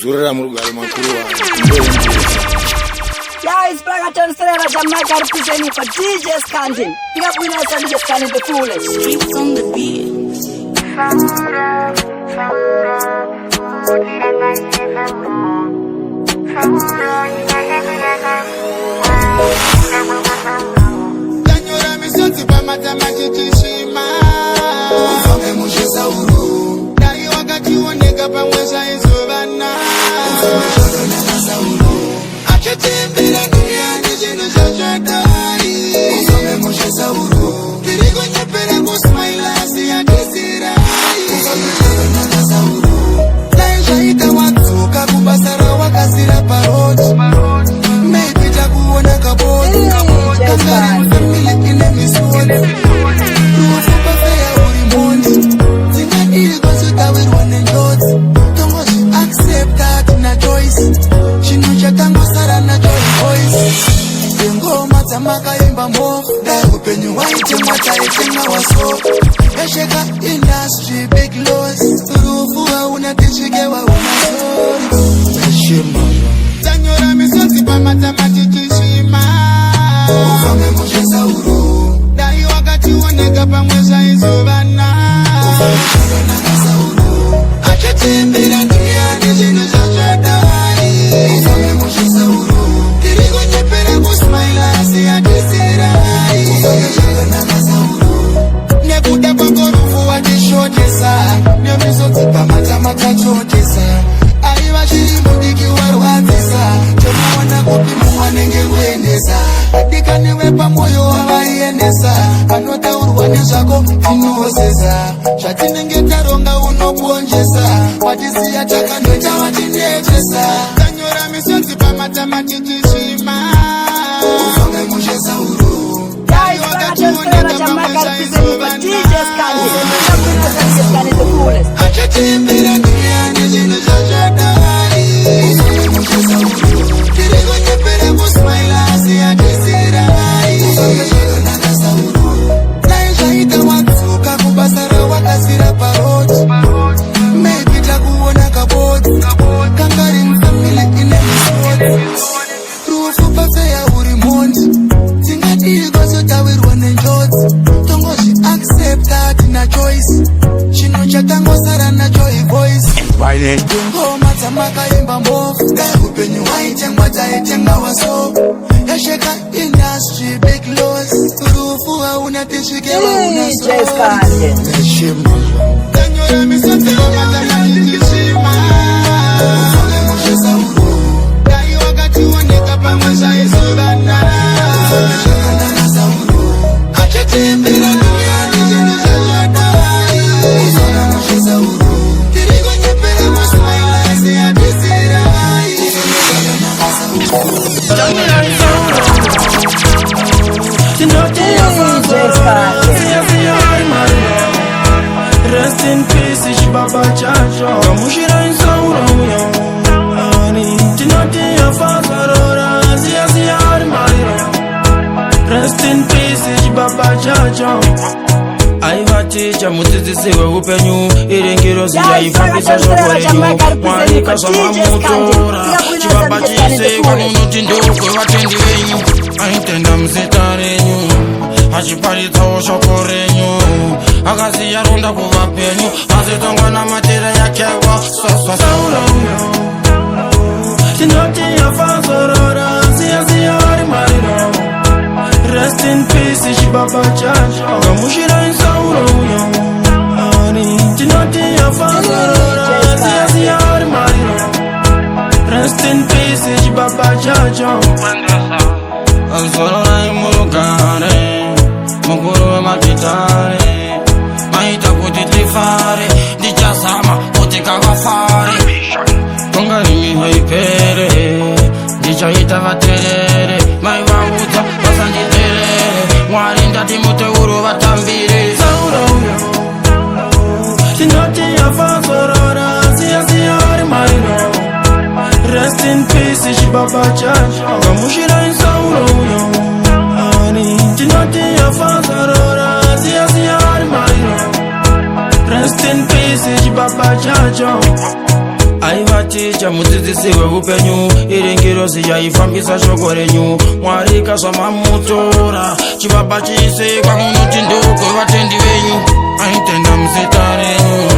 zurira murugari makuru wa. Guys, Bragaton Serena Jamaica representing for DJ Scantin. Pick up winners and DJ Scantin the coolest. Streets on the beat. Danyora misoti pa matamatikishima. Ufame mushesa uru. Dai wakati woneka pa mwesha izobana. Ufame shakana nasa uru. Achetembera duniani jino shashadai. Ufame mushesa uru. Kiriko nyepere kusmaila siya kisirai. Ufame shakana nasa uru. Laisha ita watsuka kubasara wakasira paroti. Meipita kuona kaboti. Kangari mfamili ine misoni. Rufupa feya urimondi. Zingadiri kosutawirwa nenjoti. Tongoshi accept that na choice. Chino chatango sara na joy voice. Ngoma tamaka imba mbofu. Dai upenyu waite mwata etenga waso. Esheka industry big loss. Rufu wa unatishike wa unaso. Eshima Danyora misoti pa matamatikishima. Ufame mushesa uru. Dai wakati woneka pa mwesha izobana. Ufame shakana nasa uru. Achetembera duniani jino shashadai. Ufame mushesa uru. Kiriko nyepere kusmaila siya kisirai. Ufame shakana nasa uru. Nekuda kwa korufu watishotesa. Nyomisoti pa matamatikishima. Aiva shirimudiki warwadzisa. Choma wana kupimu wanenge kuendesa. Adika newepa moyo wavaiendesa. Panotaurwa nezvako inosesa. Zvatinenge taronga unokuonjesa. Watisiya takanoita watinechesa. Tanyora misodzi pamatamatikishima. Ufame mushesa uru. Guys, Bragaton Serena Jamaica representing for DJ Scantin. Pick up winners and DJ Scantin the coolest. Achetembera duniani jino shashadai. Ufame mushesa uru. Kiriko nyepere kusmaila siya kisirai. Ufame shakana nasa uru. Laisha ita watsuka kubasara wakasira paroti. Meipita kuona kaboti. Kangari mfamili ine misoni. Rufupa feya urimondi. Zingadiri kosutawirwa nenjoti. Tongoshi accept that na choice. Chino chatango sara na joy voice. Ngoma tamaka imba mbofu. Dai upenyu waite mwata etenga waso. Esheka industry big loss. Rufu wa unatishike wa unaso. DJ Scantin. Eshima Danyora misoti pa matamatikishima. Ufame mushesa uru. Dai wakati woneka pa mwesha izobana. Ufame shakana nasa uru. Achetembera duniani jino shashadai. Ufame mushesa uru. Kiriko nyepere kusmaila siya kisirai. Ufame shakana nasa uru. DJ Scantin. Rest in peace, Ishbaba Chacho. Kamushira insaura uyo. Tinoti ya fazarora, zia armairo. Rest in peace, Ishbaba Chacho. Aiva ticha mutizisi we upenyu. Irengiro ziya ifambisa shokorenyu. Mwanika sama mutora. Chibaba chise kwa nunuti ndukwe watendi wenyu. Aitenda mzitarenyu. Achipalita oshokorenyu. Akaziya ronda kuva penyu. Azitongwa na matera yakewa. Sosa saura uyo. Tinoti ya fazorora. Zia arimariro. Rest in peace, Ishbaba Chacho. Kamushira insaura uyo. Tinoti ya fazorora. Zia arimariro. Rest in peace, Ishbaba Chacho. Anzorora imurugare. Mukuru wa matitare. Maita kutitifare. Dijasama kutikagafare. Kongari mihaipere. Dichaita vaterere. Maivavuta vasanjiterere. Mwarinda timute uru vatambire. Saura uyo. Tinoti ya fazorora. Zia arimariro. Rest in peace, Ishbaba Chacho. Kamushira insaura uyo. Tinoti ya fazorora. Zia arimariro. Rest in peace, Ishbaba Chacho. Aiva ticha mudzidzisi weupenyu, iringirozi yaifambisa shoko renyu. Mwari kazvamamutora chibaba chise kwamunoti ndokwevatendi venyu. Aitenda muzita renyu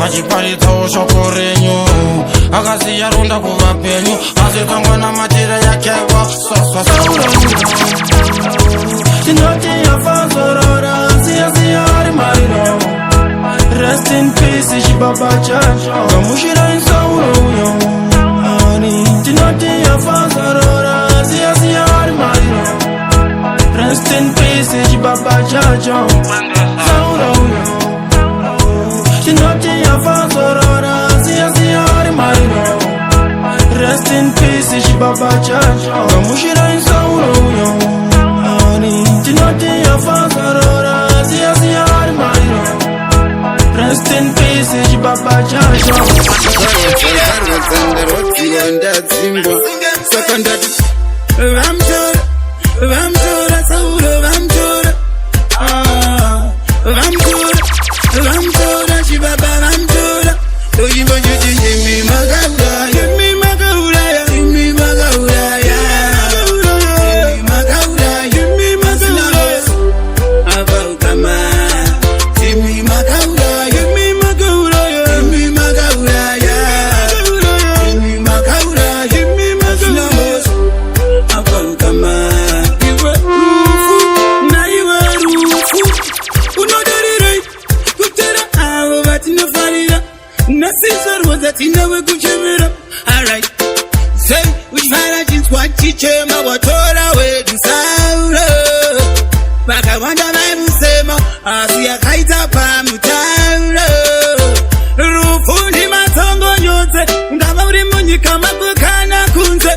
achiparidzawo shoko renyu, akasiya ronda kuvapenyu asikangwana matira yakevo soswa tinoti yafazorora siya ari mariro. Rest in peace chibaba chacho gamushira insauro uyo tinoti yafazorora siya ari mariro. Rest in peace chibaba chacho sauro uyo tinoti yafazorora siya ari mariro. Rest in peace chibaba chacho gamushira insauro uyo tinoti yafazorora siya ari mariro. Rest in peace chibaba chacho Vamtora sauro vamtora vamtora chibaba vamtora Ojimbo juji yemi magaura yemi magaura yemi magaura yemi magaura yemi magaura Avaukama yemi magaura yemi magaura yemi magaura yemi magaura yemi magaura Avaukama iwe rufu na iwe rufu unodorire kutera avo vatinofarira nasisar wazatinawe kuchemera. Alright, say uchifara chinswa chichema watora wedu sauro vakawanda vaimusema asi yakaita pamutauro. Rufu ndi matongo nyotse ngava uri munyika makukana kunze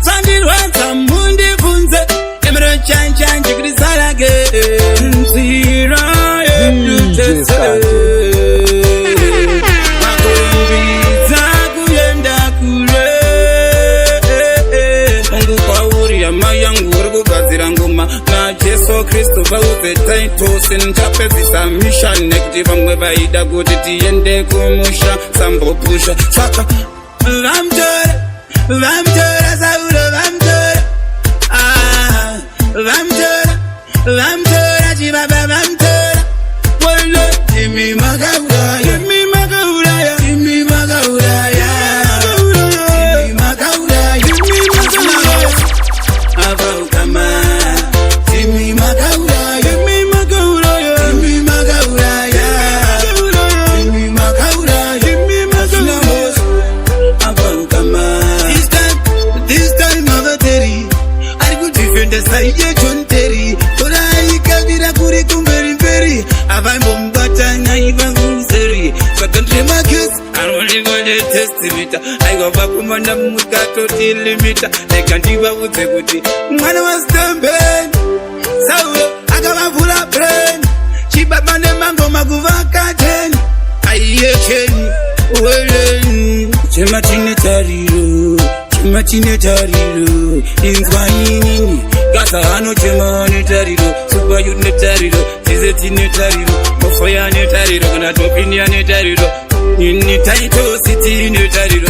sandirwadza mundibvunze emero chanchanje kuti sarage nzira yedu tese Jesu Kristo vauze taitosi nchapezisa mission nekuti vamwe vaida kuti tiende kumusha sambopusha saka vamtora sauro vamtora chibaba vamtora wolo yemi magaura yemi magaura yemi magaura yemi magaura yemi magaura avaukama yemi magaura yemi magaura yemi magaura yemi magaura yemi magaura avaukama this time avateri ari kudifenda saiye chonteri orai kabira kuri kumberi mberi avaimbombata naiva kunzeri vakantrema kiss anoli gode testimita aigova kumanda mukatoti limita nekandiva udze kuti mwana wasitembeni Sauro akavavula brain chibaba nemangoma kuvakateni aiyecheni uweleni chema chine tariro inzwa inini gasa ano chema netariro super youth netariro tizeti netariro mofoya netariro kana topinia netariro nini taito city netariro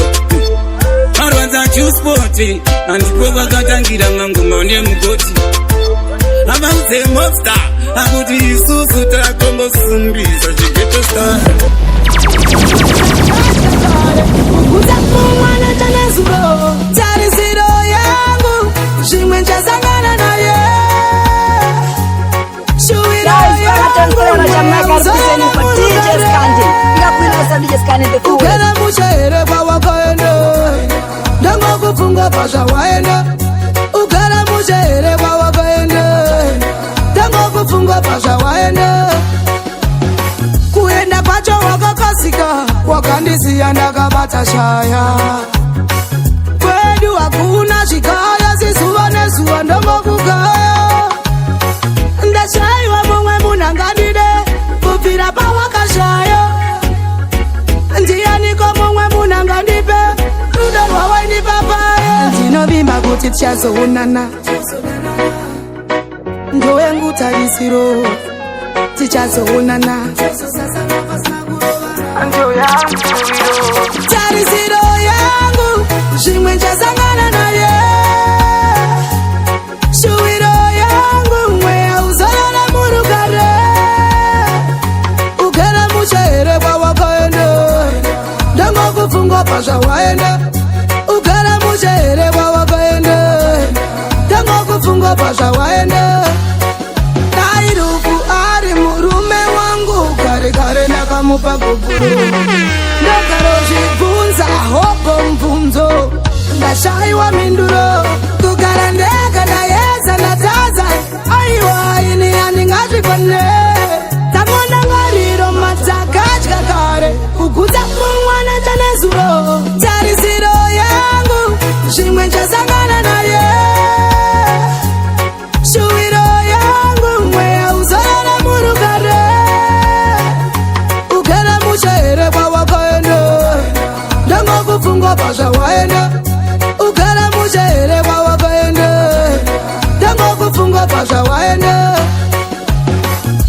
marwanza chuspoti andipo vakatangira mangoma nemugoti avauze mobsta akuti isusu takombosumbisa chigeto star Utakumwana tanezuro tarisiro yangu zvimwe njasangana naye shuwira ukela mushahere kwawakaenda ndango kufunga pazvawaenda ukela mushahere kwawakaenda ndango kufunga pazvawaenda kuenda kwacho wakakasika wakandisiya ndakabata shaya kwedu hakuna chikaya zizuva nezuva ndomokugaya ndashaiwa mumwe munhu angandide kubvira pawakashaya ndianiko mumwe munhu angandipe rudo rwawainipa paye ndinovimba kuti tichazoonana ndowengu tarisiro tichazoonana tarisiro ya waenda ugara mushere kwawakaenda tango kufunga pasha waenda Nairufu ari murume wangu kare kare nakamupa kukuru ndakarozvibvunza hopo mvunzo ndashaiwa minduro kugara ndega ndayedza ndataza aiwa ini handingazvikone tamona ngariro matakadya kare kugudza mumwana chanezuro tarisiro yangu zvimwe chasangana naye shuwiro yangu mweya uzorana murugare ugara mushere kwawakaenda ndangokufunga pazvawaenda ugara mushere kwawakaenda ndangokufunga pazvawaenda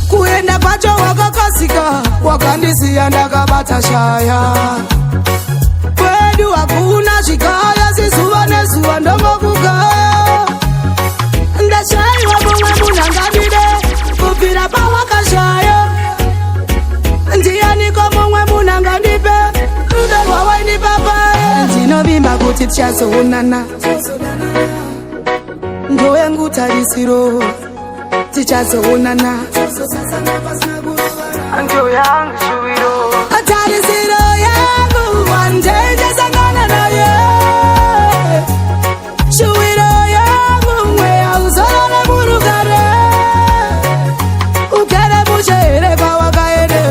kuenda kwacho wakakasika wakandisiya ndakabata shaya kwedu hakuna zvikaya zizuva nezuva ndongokugaya ndashaiwa mumwe munhu angandide kubvira pawakashaya ndianiko mumwe munhu angandipe rudo rwawaindipapa ndinovimba kuti tichazoonana ndo yangu tarisiro tichazoonana ndo yangu shuwiro tarisiro yangu one day ndasangana naye shuwiro yangu mweya uzorana murugare ugere mushere kwawakaende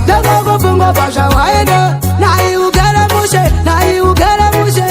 ndangokufunga pazvawaende nai ugere mushe nai ugere mushe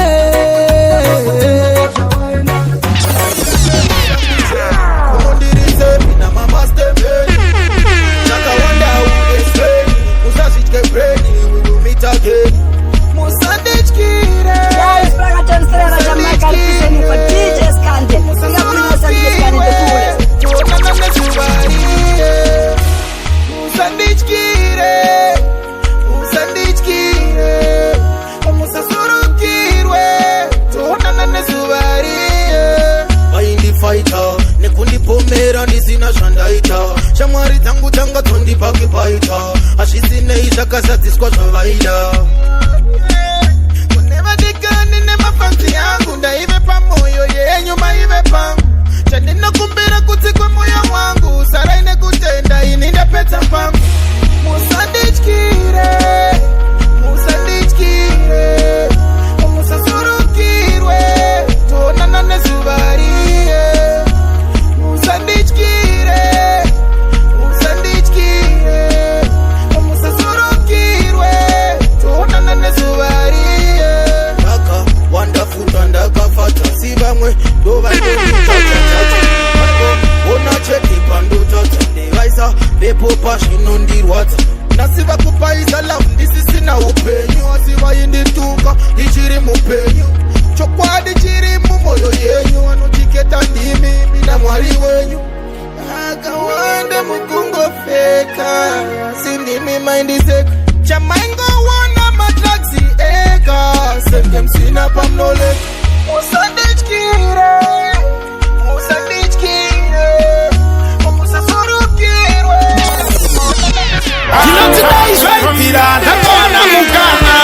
nekundipomera ndisina zvandaita shamwari dzangu dzanga tondipakipaita hazvisinei zvakazadziswa zvavaida kune vadikani nemafanzi yangu ndaive pamoyo yenyu maive pangu chandinokumbira kuti kwemoyo wangu sarai nekutenda ini ndapedza pangu musandityire musandityire musasurukirwe toonana nezuva riye musandityire musandityire musasurukirwe toonana nezuva riye ndakawandafunda ndakafata si vamwe ndovandoitatatacha ona chekipa ndotata ndevaisa vepopa zvinondirwadza ndasiva kupaisa lavu ndisisina upenyu asi vaindituka ndichiri mupenyu chokwadi chiri mumwoyo yenyu anochiketa ndimi mina mwari wenyu akawanda mukungopfeka sindimi maindiseka chamaingowona matraksi ega senge msina pamnoleka musandityire musandityire musasurukirwe Ila ndakona mukana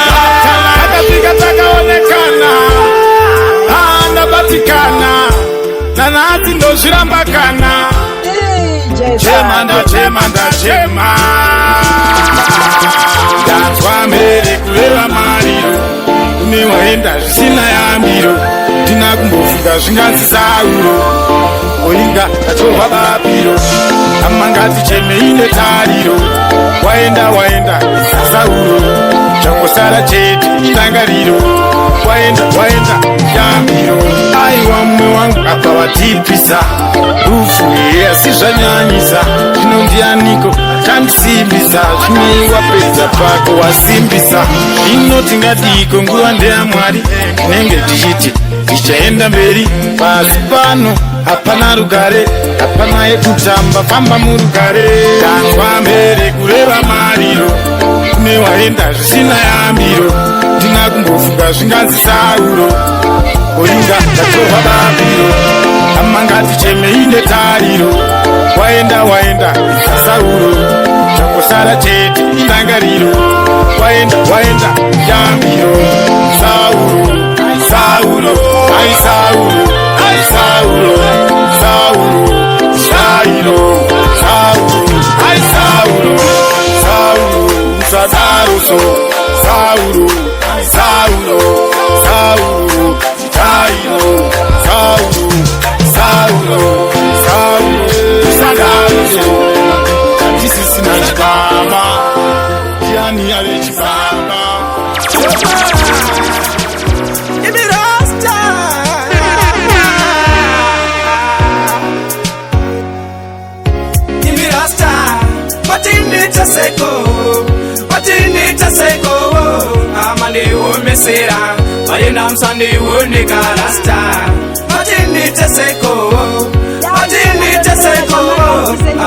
akafika takaonekana ndabatikana nanati ndozvirambakana chema ndachema ndachema ndanzwa mberi kureva mariro kune waenda zvisina yambiro ndina kumbofika zvinganzi sauro oinga ndachovha bapiro amangati cheme ine tariro waenda waenda sauro changosara chete tangariro waenda waenda yambiro aiwa mumwe wangu akawatipisa rufu asi zvanyanyisa zvinondianiko kandisimbisa zvimwe wapedza pako wasimbisa zvino tingadiko nguva ndeyamwari nenge tichiti tichaenda mberi pasi pano hapana rugare hapana yekutamba famba murugare ndanzwa mberi kureva mariro kune waenda zvisina yambiro ndina kumbofunga zvinganzi sauro oinga ndatorwa bapiro amangati cheme ine tariro waenda waenda sauro changosara chete tangariro waenda yambiro. Sauro, Sauro, ai Sauro, ai Sauro, Sauro, Sairo, Sauro, ai Sauro, Sauro, Sadaro so, Sauro, Sauro, Sauro, Sairo, Sauro, Sauro, Sauro, Sadaro so. This is Najbaba, Yani Alechibaba. Give me Rasta. Give me Rasta. What in it a seko? What in it a seko? Amani wo mesera. Bayena msandi wo nika Rasta. What in it a seko? What in it a seko?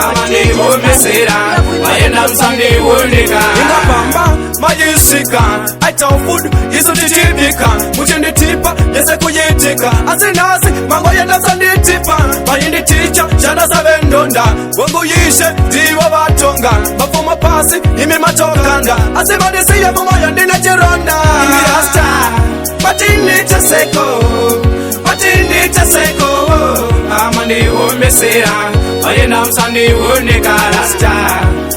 Amani wo mesera. Bayena msandi wo nika. Inga pamba majisika. Aita food iso titibika. Mujende tipa yese kuyitika. Asinasi mango yenda sandi tipa. Bayindi ticha jana sabendonda. Wangu yishe diwa batonga. Mafuma pasi imi matokanda. Asibadi siya mama yandina chironda. Imi Rasta Matini taseko. Matini taseko. Amani umesira. Bayena msandi unika Rasta.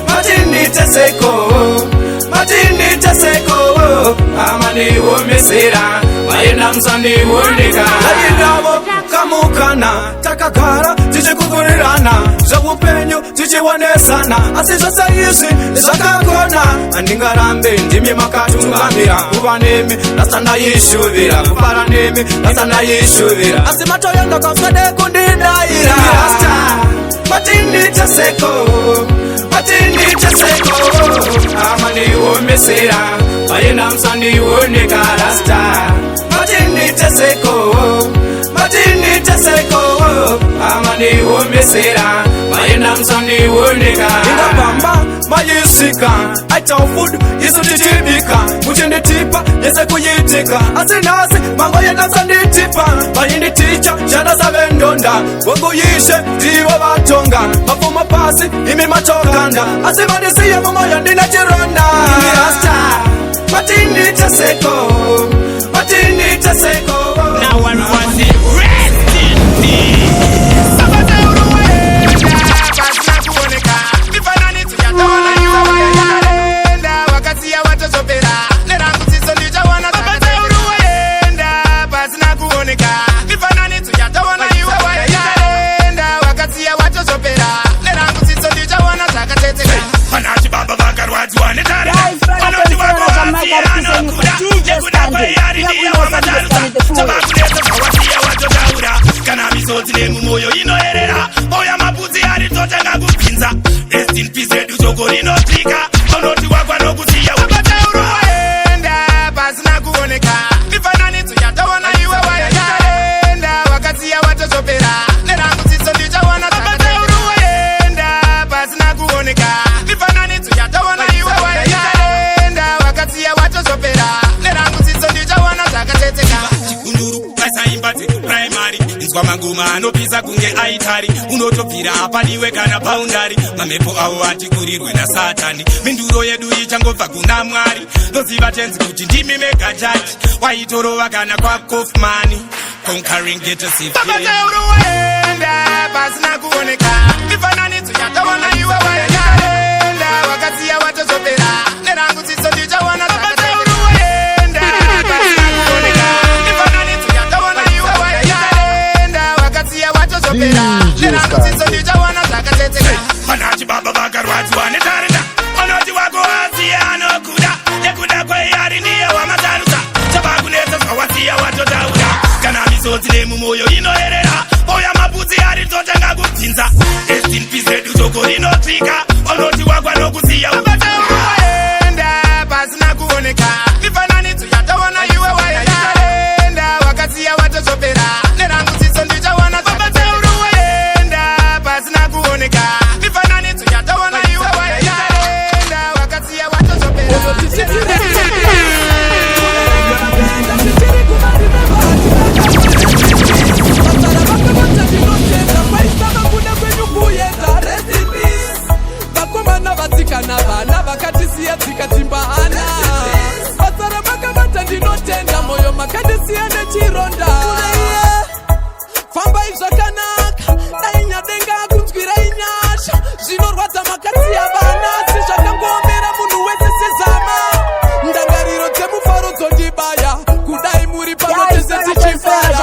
Matini taseko. Matini taseko. Amani umesira. Bayena msandi unika. Ayinabo kamukana. Takakara tichikukurirana. Zagupenyo tichiwanesana. Asisha sayisi zakakona. Andingarambe ndimi makatungamira. Kubanemi nasanda yishuvira. Kupara nemi nasanda yishuvira. Asimato yanda kamsade kundidaira. Rasta Matini taseko. Matini taseko. Amani umesira. Bayena msandi unika Rasta. Matini taseko. Matini taseko. Amani umesira. Bayena msandi unika. Inga pamba majisika. Aita food iso titibika. Mujende tipa yese kuyitika. Asinasi mango yenda sandi tipa. Bayindi ticha jana sabendonda. Wangu yishe diwa batonga. Mafuma pasi imi matokanda. Asibadi siya mama yandina chironda. Imi Rasta Matini taseko. Matini taseko. Now one was it rest in peace. Sabata uruwenda pasina kuoneka. Nifanani tuyatona yuwa wayenda. Wakati ya watozopera nerangu siso ndicha wana. Sabata uruwenda pasina kuoneka. Nifanani tuyatona yuwa wayenda. Wakati ya watozopera nerangu siso ndicha wana takateteka. Panachi baba bakarwaji wanetare. Panachi wako hati ano kuda. Yekuda kwe yari niya wamataruta. Chabakuleta kawatia watotaura. Kana misoti nemu moyo inoerera. Oya mapuzi yari totenga kupinza. Rest in peace edu joko rinotika. Onoti wakwa no kutia wabata uruwaenda. Pasina kuoneka. Nifanani tuyatawana iwe wayenda. Wakati ya watozopera nerangu siso ndicha wana wabata uruwaenda. Pasina kuoneka. Nifanani tuyatawana iwe wayenda. Wakati ya watozopera nerangu siso ndicha wana takateteka. Chikunduru kaisaimbati primary. Nzwa manguma anopisa kunge aitari. Unotopira apadiwe kana boundary. Mamepo awo atikurirwe na satani. Minduro yedu ichangobva kuna Mwari. Ndoziva tenzi kuti ndimi mega judge. Waitorova kana kwa Kaufman. Conquering get a safe. Babata uruwenda pasina kuoneka. Nifanani tuyatawana iwe wayenda. Wakati ya watozopera nerangu siso ndicha wana. Babata uruwenda pasina kuoneka. Nifanani tuyatawana iwe wayenda. Wakati ya watozopera nerangu siso ndicha wana takateteka. Panachi baba bakarwaji wanetarenda. Onoti wako hati ano kuda. Yekuda kwe yari niya wamataruta. Chabakuneta kawatia watotaura. Kana misoti nemu moyo inoerera. Oya mapuzi yari totenga kupinza. Rest in peace edu joko rinotika. Onoti wakwa no kusiya wabata uruwaenda. Pasina kuoneka. Nifanani tuyatawana iwe wayenda. Wakati ya watozopera nerangu siso ndicha wana wabata uruwaenda. Pasina kuoneka. Nifanani tuyatawana iwe wayenda. Wakati ya watozopera. Vakomana vatikana vana makandisiya nechironda famba izvakanaka dainyadenga kunzwira inyasha zvinorwadza makasiya vana sizvakangomera munhu wese sezama ndangariro dzemufaro dzondibaya kudai muri panotese tichifara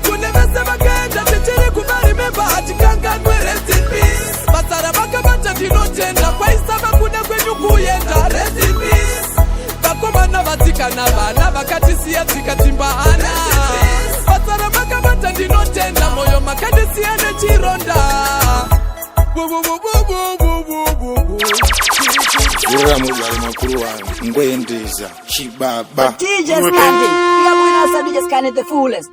kune vese vakaenda tichiri kuvarimemba hatikanganwe rest in peace vasara vakabata ndinotenda kwaisava kuda kwenyu kuenda rest in peace vakomana vasikana vana vakatisiya tikatimbahana vasara vakabata ndinotenda moyo makandisiya nechironda Zurira murwari makuru wangu ngoendeza chibaba DJ Scandi, we are winning us DJ Scandi the fullest.